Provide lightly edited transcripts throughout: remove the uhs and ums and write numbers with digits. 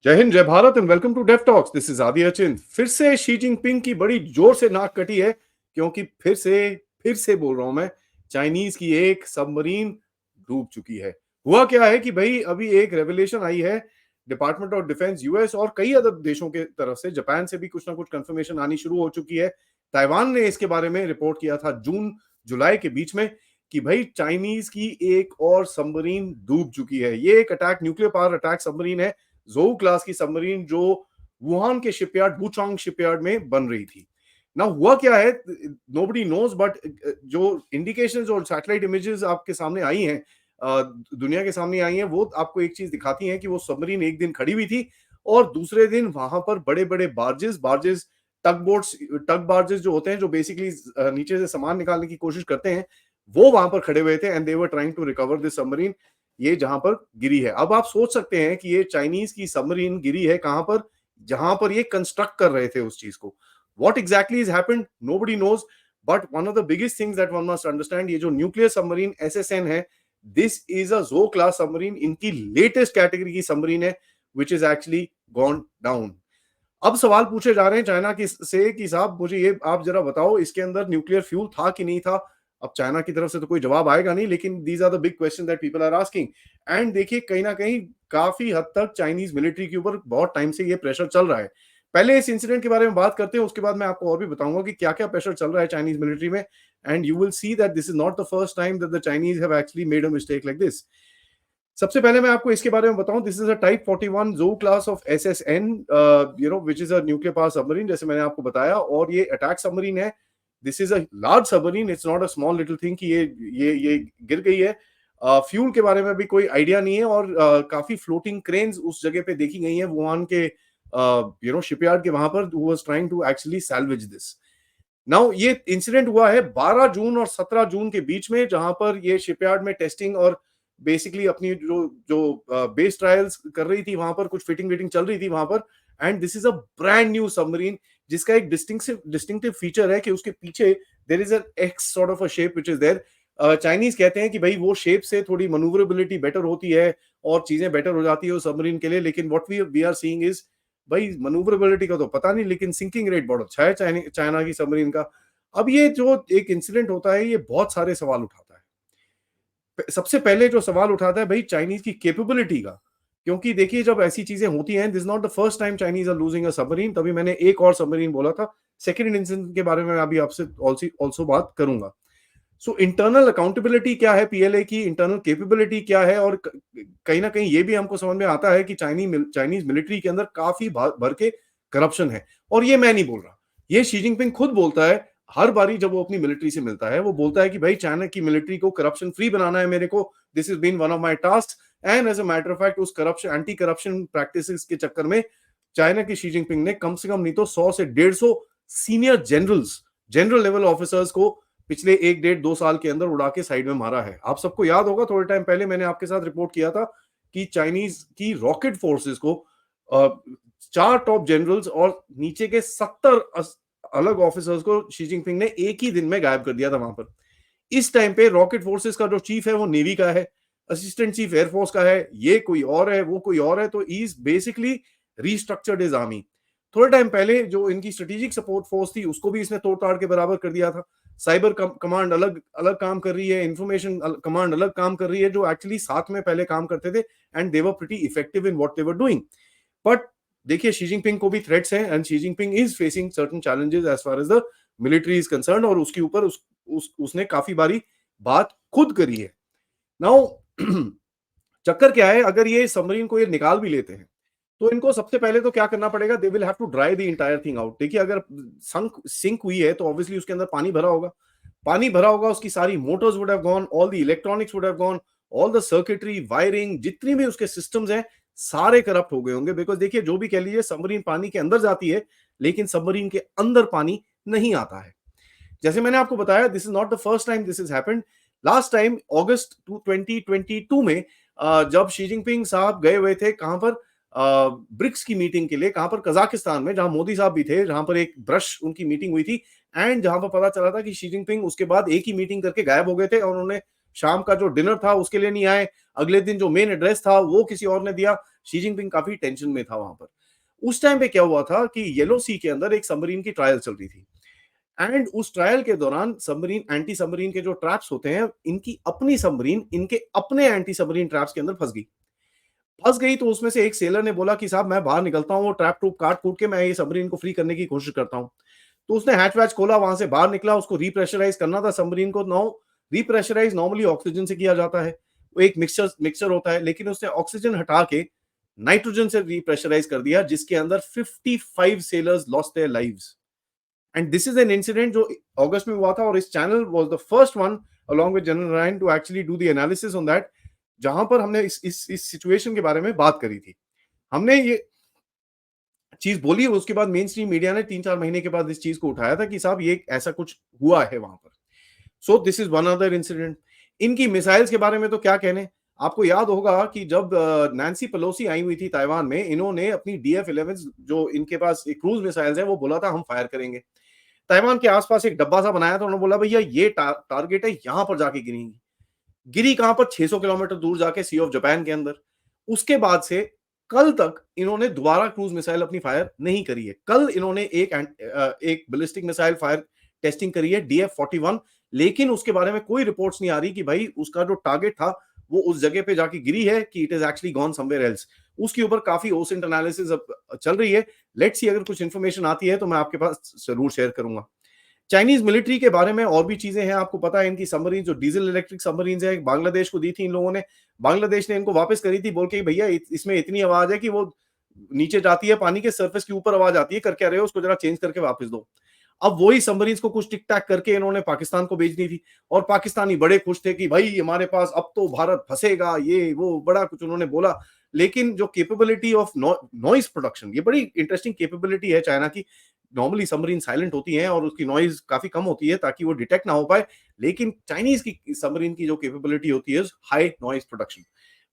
जय हिंद, जय Bharat and welcome to Dev talks. This is Aadi Achint. फिर से शी जिनपिंग की बड़ी जोर से नाक कटी है, क्योंकि फिर से बोल रहा हूं मैं, चाइनीज की एक सबमरीन डूब चुकी है। हुआ क्या है कि भाई अभी एक रेवलेशन आई है डिपार्टमेंट ऑफ डिफेंस यूएस और कई अदर देशों के तरफ से, जापान से भी कुछ ना कुछ कंफर्मेशन आनी शुरू हो चुकी है। ताइवान ने इसके बारे में रिपोर्ट किया था जून जुलाई के बीच में कि भाई चाइनीज की एक और सबमरीन डूब चुकी है। ये एक attack, nuclear power attack submarine है, जोउ क्लास की सबमरीन, जो वुहान के शिपयार्ड वुचांग शिपयार्ड में बन रही थी। ना हुआ क्या है, नोबडी नोज, बट जो इंडिकेशंस और सैटेलाइट इमेजेस आपके सामने आई हैं, दुनिया के सामने आई हैं, वो आपको एक चीज दिखाती हैं कि वो सबमरीन एक दिन खड़ी हुई थी और दूसरे दिन वहां पर बड़े बड़े बार्जेस बार्जेस टग बार्जेस जो होते हैं, जो बेसिकली नीचे से सामान निकालने की कोशिश करते हैं, वो वहां पर खड़े हुए थे and they were trying to recover this submarine. ये जहां पर गिरी है, अब आप सोच सकते हैं कि ये चाइनीज की सबमरीन गिरी है कहां पर, जहां पर ये कंस्ट्रक्ट कर रहे थे उस चीज को। What exactly is happened nobody knows, but one of the biggest things that one must understand, ये जो न्यूक्लियर सबमरीन एसएसएन है, this is a Zhou class submarine, इनकी लेटेस्ट कैटेगरी की सबमरीन है, which is actually gone down. अब सवाल पूछे जा रहे हैं चाइना की से कि साहब मुझे ये आप जरा बताओ, इसके अंदर न्यूक्लियर फ्यूल था कि नहीं था। अब चाइना की तरफ से तो कोई जवाब आएगा नहीं, लेकिन these are the big question that people are asking. And देखिए, कहीं ना कहीं काफी हद तक चाइनीज मिलिट्री के ऊपर बहुत टाइम से ये प्रेशर चल रहा है। पहले इस इंसिडेंट के बारे में बात करते हैं, उसके बाद मैं आपको और भी बताऊंगा कि क्या क्या प्रेशर चल रहा है चाइनीज मिलिट्री में। And you will see that this is not the first time that the Chinese have actually made a mistake like this. सबसे पहले मैं आपको इसके बारे में बताऊं, दिस इज अ टाइप 41 जो class of SSN, which is a nuclear power submarine, जैसे मैंने आपको बताया, और ये अटैक सबमरीन है। This is a large submarine, it's not a small little thing कि ये गिर गई है। फ्यूल के बारे में भी कोई आइडिया नहीं है, और काफी फ्लोटिंग क्रेन्स उस जगह पे देखी गई हैं वुहान के शिपयार्ड के वहां पर, who was trying to actually salvage this. Now ये इंसिडेंट हुआ है 12 जून और 17 जून के बीच में, जहां पर ये शिपयार्ड में टेस्टिंग और बेसिकली अपनी जो जो बेस ट्रायल्स कर रही थी, वहां पर कुछ फिटिंग विटिंग चल रही थी वहां पर। And this is a brand new submarine, जिसका एक डिस्टिंक्टिव फीचर है कि उसके पीछे there is an X sort of a shape which is there. Chinese कहते हैं कि भाई वो शेप से थोड़ी मनूवरेबिलिटी बेटर होती है और चीजें बेटर हो जाती है उस सबमरीन के लिए, लेकिन what we are seeing is, भाई मनूवरेबिलिटी का तो पता नहीं, लेकिन सिंकिंग रेट बहुत अच्छा है चाइना की सबमरीन का। अब ये जो एक इंसिडेंट होता है, ये बहुत सारे सवाल उठाता है। सबसे पहले जो सवाल उठाता है भाई चाइनीज की कैपेबिलिटी का, क्योंकि देखिए जब ऐसी चीजें होती हैं, this not the first time Chinese are losing a submarine. तभी मैंने एक और सबमरीन बोला था, सेकंड इंसिडेंट के बारे में अभी आपसे ऑल्सो बात करूंगा। सो इंटरनल अकाउंटेबिलिटी क्या है पीएलए की, इंटरनल कैपेबिलिटी क्या है, और कहीं ना कहीं ये भी हमको समझ में आता है कि चाइनीज मिलिट्री के अंदर काफी भर के करप्शन है। और ये मैं नहीं बोल रहा, ये शी जिनपिंग खुद बोलता है। हर बारी जब वो अपनी मिलिट्री से मिलता है, वो बोलता है कि भाई चाइना की मिलिट्री को करप्शन फ्री बनाना है मेरे को, this is been one of my task. And as a matter of fact, उस करप्शन एंटी करप्शन प्रैक्टिसेस के चक्कर में चाइना की शी जिनपिंग ने कम से कम नहीं तो 100 से 150 सीनियर जनरल लेवल ऑफिसर्स को पिछले 1 डेढ़ 2 साल के अंदर उड़ा के साइड में मारा है। आप सबको याद होगा, थोड़े टाइम पहले मैंने आपके साथ रिपोर्ट किया था कि चाइनीज की रॉकेट फोर्सेस को 4 टॉप जनरल्स और नीचे के 70 अलग ऑफिसर्स को शी जिनपिंग ने एक ही दिन में गायब कर दिया था वहां पर। इस टाइम पे रॉकेट फोर्सेस का जो चीफ है वो नेवी का है, असिस्टेंट चीफ एयरफोर्स का है, ये कोई और है, वो कोई और है। तो is basically restructured is army. थोड़े टाइम पहले जो इनकी स्ट्रेटेजिक सपोर्ट फोर्स थी, उसको भी इसने तोड़ ताड़ के बराबर कर दिया था। साइबर कमांड अलग अलग काम कर रही है, इंफॉर्मेशन कमांड अलग काम कर रही है, जो एक्चुअली साथ में पहले काम करते थे, and they were pretty effective in what they were doing. But देखिए, शी जिनपिंग को भी थ्रेट्स हैं, and Xi Jinping is facing certain challenges as far as the military is concerned, और उसके ऊपर उसने काफी बारी बात खुद करी है। नाउ चक्कर क्या है, अगर ये सबमरीन को ये निकाल भी लेते हैं, तो इनको सबसे पहले तो क्या करना पड़ेगा, they will have to dry the entire thing out. देखिए, अगर सिंक हुई है तो ऑब्वियसली उसके अंदर पानी भरा होगा, उसकी सारी Motors would have gone, all the electronics would have gone, all the circuitry wiring, जितनी भी उसके सिस्टम्स हैं, सारे करप्ट हो गए होंगे। बिकॉज देखिए, जो भी कह लीजिए, सबमरीन पानी के अंदर जाती है, लेकिन सबमरीन के अंदर पानी नहीं आता है। जैसे मैंने आपको बताया, this is not the first time this is happened. Last time August 2022 में जब शी जिनपिंग साहब गए हुए थे कहां पर, ब्रिक्स की मीटिंग के लिए, कहां पर, कजाकिस्तान में, जहां मोदी साहब भी थे, जहां पर एक ब्रश उनकी मीटिंग हुई थी। एंड जहां पर पता चला था कि शी जिनपिंग उसके बाद एक ही मीटिंग करके गायब हो गए थे, और उन्होंने शाम का जो डिनर था उसके लिए नहीं आए, अगले दिन जो मेन एड्रेस था वो किसी और ने दिया। शी जिनपिंग काफी टेंशन में था वहां पर। उस टाइम पे क्या हुआ था कि येलो सी के अंदर एक सबमरीन की ट्रायल चल रही थी, एंड उस ट्रायल के दौरान सबमरीन एंटी सबमरीन के जो ट्रैप्स होते हैं, इनकी अपनी सबमरीन इनके अपने एंटी सबमरीन ट्रैप्स के अंदर फंस गई। तो उसमें से एक सेलर ने बोला कि साहब मैं बाहर निकलता हूँ, वो ट्रैप ट्रूप काट कूट के मैं ये सबमरीन को फ्री करने की कोशिश करता हूँ। तो उसने हैच वैच खोला, वहां से बाहर निकला, उसको रिप्रेशराइज करना था सबमरीन को। नाउ रिप्रेशराइज नॉर्मली ऑक्सीजन से किया जाता है, वो एक मिक्सचर मिक्सचर होता है, लेकिन उसने ऑक्सीजन हटा के नाइट्रोजन से रिप्रेशराइज कर दिया, जिसके अंदर 55 sailors lost their lives. And this is an incident जो अगस्त में हुआ था, और इस channel was the first one along with general Ryan to actually do the analysis on that, जहां पर हमने इस सिचुएशन के बारे में बात करी थी। हमने ये चीज बोली, उसके बाद मेन स्ट्रीम मीडिया ने 3-4 महीने के बाद इस चीज को उठाया था कि साहब ये ऐसा कुछ हुआ है वहां पर। So this is one other incident. इनकी मिसाइल्स के बारे में तो क्या कहने। आपको याद होगा कि जब नैन्सी पेलोसी आई हुई थी ताइवान में, इन्होंने अपनी DF-11 जो इनके पास क्रूज मिसाइल्स है, वो बोला था हम फायर करेंगे। ताइवान के आसपास एक डब्बा सा बनाया था, उन्होंने बोला भैया ये टारगेट है, यहां पर जाके गिरेंगी। गिरी कहां पर, 600 किलोमीटर दूर जाके सी ऑफ जापान के अंदर। उसके बाद से कल तक इन्होंने दोबारा क्रूज मिसाइल अपनी फायर नहीं करी है। कल इन्होंने एक बैलिस्टिक मिसाइल फायर टेस्टिंग करी है, DF-41, लेकिन उसके बारे में कोई रिपोर्ट्स नहीं आ रही कि भाई उसका जो टारगेट था वो उस जगह पे जाके गिरी है कि it is actually gone somewhere else. उसके ऊपर काफी ओसेंट एनालिसिस अब चल रही है। लेट्स सी, अगर कुछ इंफॉर्मेशन आती है तो मैं आपके पास जरूर शेयर करूंगा। चाइनीज मिलिट्री के बारे में और भी चीजें हैं, आपको पता है इनकी सबमरीन जो डीजल इलेक्ट्रिक सबमरीन है, बांग्लादेश को दी थी इन लोगों ने। बांग्लादेश ने इनको वापस करी थी, बोल के भैया इसमें इतनी आवाज है कि वो नीचे जाती है, पानी के सरफेस के ऊपर आवाज आती है, कर क्या रहे हो, उसको जरा चेंज करके वापस दो। अब वही सबमरीन को कुछ टिक टैक करके इन्होंने पाकिस्तान को भेजनी थी, और पाकिस्तानी बड़े खुश थे कि भाई हमारे पास अब तो भारत फंसेगा, ये वो बड़ा कुछ उन्होंने बोला। लेकिन जो कैपेबिलिटी ऑफ नॉइज प्रोडक्शन, ये बड़ी इंटरेस्टिंग कैपेबिलिटी है चाइना की। नॉर्मली सबमरीन साइलेंट होती हैं और उसकी नॉइज काफी कम होती है ताकि वो डिटेक्ट ना हो पाए, लेकिन चाइनीज की सबमरीन की जो कैपेबिलिटी होती है हाई नॉइज प्रोडक्शन।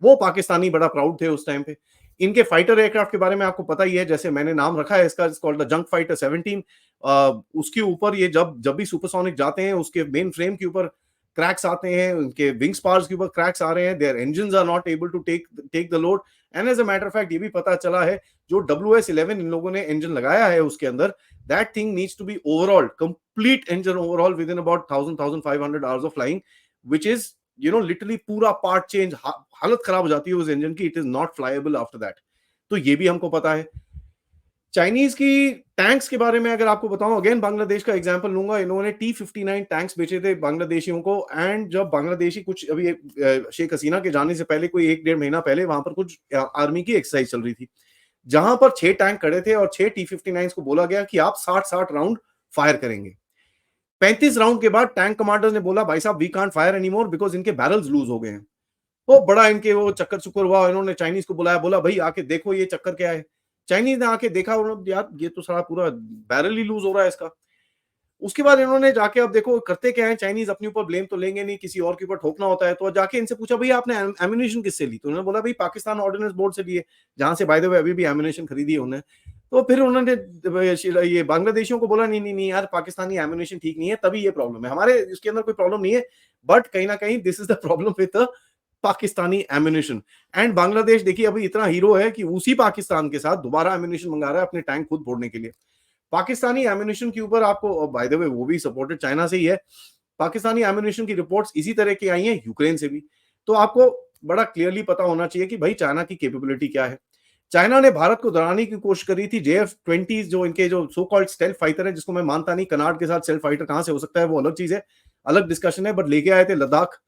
वो पाकिस्तानी बड़ा प्राउड थे उस टाइम पे। इनके फाइटर एयरक्राफ्ट के बारे में आपको पता ही है, जैसे मैंने नाम रखा है इसका, कॉल्ड द जंग फाइटर 17। उसके ऊपर ये जब जब भी सुपरसोनिक जाते हैं, उसके मेन फ्रेम के ऊपर क्रैक्स आते हैं, उनके विंग स्पार्स के ऊपर क्रैक्स आ रहे हैं, their engines are not able to take the load. And as a matter of fact ये भी पता चला है, जो WS-11 इन लोगों ने इंजन लगाया है उसके अंदर, that thing needs to be overall complete engine overall within about 1000-1500 hours of flying, which is literally पूरा पार्ट चेंज। हालत खराब हो जाती है उस इंजन की, it is not flyable after that. तो ये भी हमको पता है। चाइनीज की टैंक्स के बारे में अगर आपको बताऊं, अगेन बांग्लादेश का एग्जांपल लूंगा। इन्होंने T-59 टैंक्स बेचे थे बांग्लादेशियों को, एंड जब बांग्लादेशी कुछ अभी शेख हसीना के जाने से पहले कोई 1-1.5 महीना पहले वहां पर कुछ आर्मी की एक्सरसाइज चल रही थी, जहां पर 6 टैंक खड़े थे और 6 T-59 को बोला गया कि आप 60-60 राउंड फायर करेंगे। 35 राउंड के बाद टैंक कमांडर ने बोला भाई साहब we can't fire anymore because इनके बैरल्स लूज हो गए हैं। वो बड़ा इनके वो चक्कर चुक्कर हुआ, इन्होंने चाइनीज को बुलाया, बोला भाई आके देखो ये चक्कर क्या है। चाइनीज ने आके देखा, उन्होंने यार ये तो सारा पूरा बैरल ही लूज हो रहा है इसका। उसके बाद इन्होंने जाके, अब देखो करते क्या है चाइनीज, अपने ऊपर ब्लेम तो लेंगे नहीं, किसी और के ऊपर ठोकना होता है, तो जाके इनसे पूछा भैया आपने एम्यूनेशन किससे ली, तो उन्होंने बोला भाई पाकिस्तान ऑर्डिनेंस बोर्ड से लिए, जहां से बाय द वे अभी भी एम्यूनेशन खरीदी है उन्होंने। तो फिर उन्होंने ये बांग्लादेशियों को बोला नहीं नहीं नहीं यार, पाकिस्तानी एम्यूनेशन ठीक नहीं है, तभी ये प्रॉब्लम है, हमारे इसके अंदर कोई प्रॉब्लम नहीं है, बट कहीं ना कहीं this is the problem with Pakistani ammunition. And Bangladesh देखिए अभी इतना हीरो है कि उसी पाकिस्तान के साथ दोबारा एम्यूनेशन मंगा रहा है अपने टैंक खुद फोड़ने के लिए। पाकिस्तानी एम्यूनेशन के ऊपर आपको, बाय द वे वो भी सपोर्टेड चाइना से ही है, पाकिस्तानी एम्यूनेशन की रिपोर्ट्स इसी तरह की आई हैं यूक्रेन से भी। तो आपको बड़ा क्लियरली पता होना चाहिए कि भाई चाइना की कैपेबिलिटी क्या है। चाइना ने भारत को डराने की कोशिश करी थी। JF-20 जो इनके जो सो कॉल्ड स्टेल्थ फाइटर है, जिसको मैं मानता नहीं, कनाड के साथ स्टेल्थ फाइटर कहां से हो सकता है वो अलग चीज है, अलग डिस्कशन है, बट लेके आए थे लद्दाख,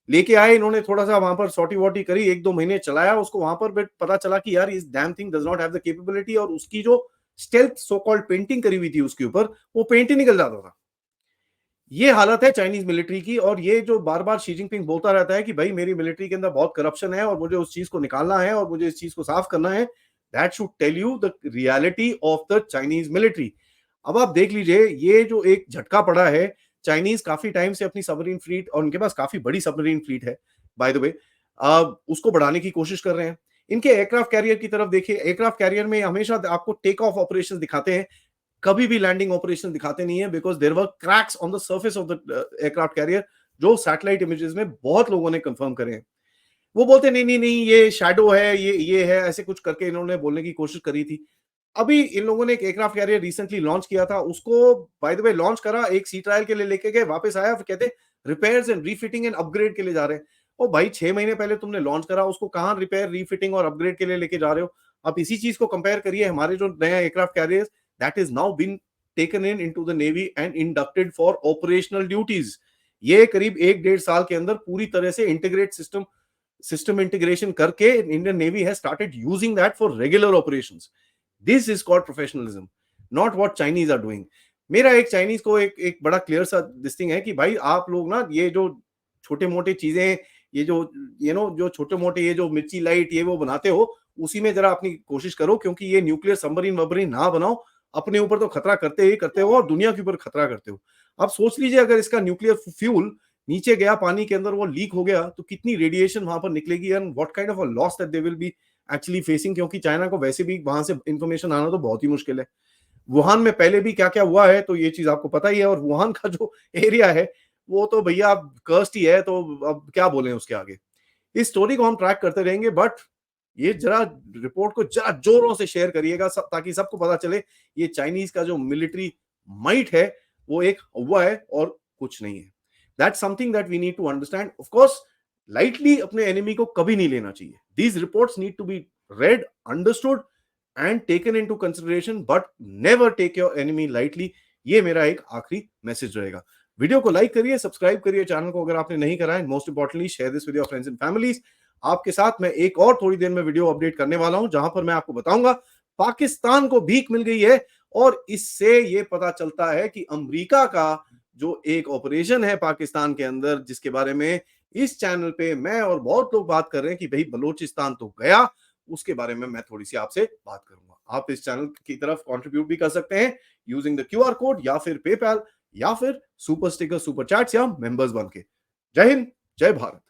लेके आए इन्होंने, थोड़ा सा वहां पर सॉटी वॉटी करी, 1-2 महीने चलाया उसको वहां पर, बट पता चला कि यार इस damn thing does not have the capability, और उसकी जो स्टेल्थ सो कॉल्ड पेंटिंग करी हुई थी उसके ऊपर, वो पेंट ही निकल जाता था। ये हालत है चाइनीज मिलिट्री की, और ये जो बार बार शी जिनपिंग बोलता रहता है कि भाई मेरी मिलिट्री के अंदर बहुत करप्शन है और मुझे उस चीज को निकालना है और मुझे इस चीज को साफ करना है, that should tell you the reality of the Chinese military. अब आप देख लीजिए, ये जो एक झटका पड़ा है, चाइनीज काफी टाइम से अपनी सबमरीन फ्लीट, और उनके पास काफी बड़ी सबमरीन फ्लीट है बाय द वे, उसको बढ़ाने की कोशिश कर रहे हैं। इनके एयरक्राफ्ट कैरियर की तरफ देखिए, एयरक्राफ्ट कैरियर में हमेशा आपको टेक ऑफ ऑपरेशन दिखाते हैं, कभी भी लैंडिंग ऑपरेशन दिखाते नहीं है, because there were cracks on the surface of the aircraft carrier, जो सैटेलाइट इमेजेस में बहुत लोगों ने कंफर्म करे हैं। वो बोलते नहीं, नहीं, नहीं ये शैडो है, ये है, ऐसे कुछ करके इन्होंने बोलने की कोशिश करी थी। अभी इन लोगों ने एक एयरक्राफ्ट कैरियर रिसेंटली लॉन्च किया था, उसको बाय द वे लॉन्च करा, एक सी ट्रायल के लिए लेके गए, वापस आया, फिर कहते repairs and refitting and upgrade के लिए जा रहे हैं। ओ भाई 6 महीने पहले तुमने लॉन्च करा, उसको कहाँ रिपेयर, रीफिटिंग और अपग्रेड के लिए लेके जा रहे हो? आप इसी चीज को कंपेयर करिए, हमारे जो नया aircraft carriers that is now been taken in into the navy and inducted for operational duties. ये करीब 1 डेढ़ साल के अंदर पूरी तरह से इंटीग्रेट सिस्टम इंटीग्रेशन करके Indian navy has started using that for regular operations. This is called professionalism, not what Chinese are doing. मेरा एक चाइनीज को एक बड़ा क्लियर सा दिस थिंग है कि भाई आप लोग ना ये जो छोटे मोटे चीजें, ये जो जो छोटे मोटे ये जो मिर्ची लाइट ये वो बनाते हो, उसी में जरा अपनी कोशिश करो, क्योंकि ये न्यूक्लियर सबमरीन वबरीन ना बनाओ। अपने ऊपर तो खतरा करते ही करते हो और दुनिया के ऊपर खतरा करते हो। आप सोच लीजिए अगर इसका न्यूक्लियर फ्यूल नीचे गया पानी के अंदर, वो लीक हो गया, तो कितनी रेडिएशन वहां पर निकलेगी and what kind of a loss that they will be actually facing, क्योंकि चाइना को वैसे भी वहां से इंफॉर्मेशन आना तो बहुत ही मुश्किल है। वुहान में पहले भी क्या-क्या हुआ है तो ये चीज़ आपको पता ही है, और वुहान का जो एरिया है वो तो भैया अब कर्स्ड ही है, तो अब क्या बोलें उसके आगे। इस स्टोरी को हम ट्रैक करते रहेंगे, बट ये जरा रिपोर्ट को जरा जोरों से शेयर करिएगा सब, ताकि सबको पता चले ये चाइनीज का जो मिलिट्री माइट है वो एक हवा है और कुछ नहीं है। That's something that we need to understand. Of course lightly अपने एनिमी को कभी नहीं लेना चाहिए। These reports need to be read, understood and taken into consideration, but never take your enemy lightly. ये मेरा एक आखिरी मैसेज रहेगा। वीडियो को लाइक करिए, सब्सक्राइब करिए चैनल को अगर आपने नहीं करा है, most importantly share this with your friends and families. आपके साथ मैं एक और थोड़ी देर में वीडियो अपडेट करने वाला हूं, जहां पर मैं आपको बताऊंगा पाकिस्तान को भीख मिल गई है, और इससे ये पता चलता है कि अमेरिका का जो एक ऑपरेशन है पाकिस्तान के अंदर, जिसके बारे में इस चैनल पे मैं और बहुत लोग बात कर रहे हैं कि भाई बलूचिस्तान तो गया, उसके बारे में मैं थोड़ी सी आपसे बात करूंगा। आप इस चैनल की तरफ कंट्रीब्यूट भी कर सकते हैं यूजिंग द क्यूआर कोड, या फिर पेपैल, या फिर सुपर स्टिकर, सुपर चैट्स, या मेंबर्स बन के। जय हिंद, जय भारत।